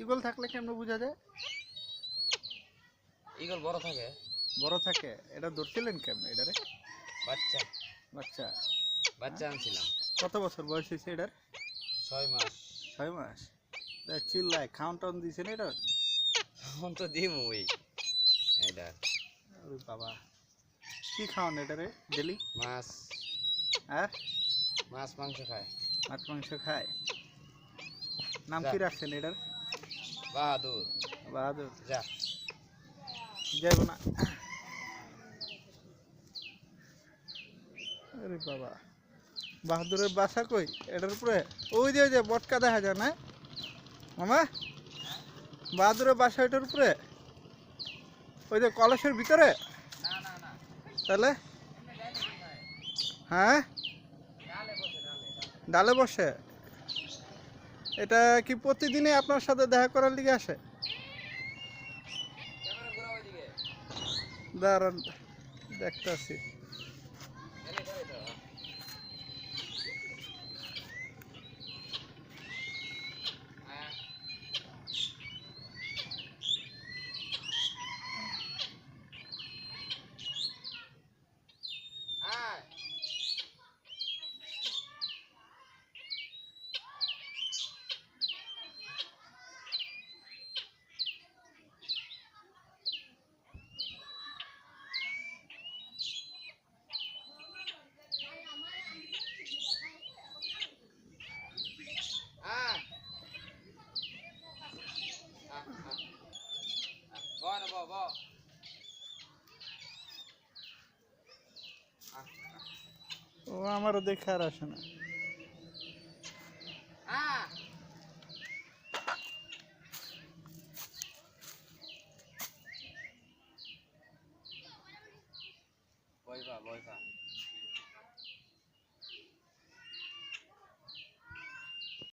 Eagle থাকলে কেমনে বোঝা যায়? ঈগল বড় থাকে। বড় থাকে। এটা ধরছিলেন কেমনে এটারে? বাচ্চা বাচ্চা। বাচ্চা আনছিলাম। কত বছর বয়স হয়েছে এটার? 6 মাস। 6 মাস। চিল্লায় খাওয়ান টাউন দিয়েছেন এটা? এখন তো দিমুই এটা। ওরে বাবা, কি খাওয়ান এটারে ডেলি? মাছ আর মাছ মাংস খায়। মাছ মাংস খায়। নাম যা কি রাখছেন এটার? বাহাদুর। বাহাদুর। যা যাইব না। আরে বাবা, বাহাদুরের বাসা কই এটার উপরে? ওই যে বটকা দেখা যায় না মামা? বাহাদুরের বাসা এটার উপরে, ওই যে কলসের ভিতরে। তাহলে হ্যাঁ, ডালে বসে। এটা কি প্রতিদিনই আপনার সাথে দেখা করার লিগে আসে? দাঁড়ান, দেখতেছি। ও আমারও দেখে আর আসে না। বইবা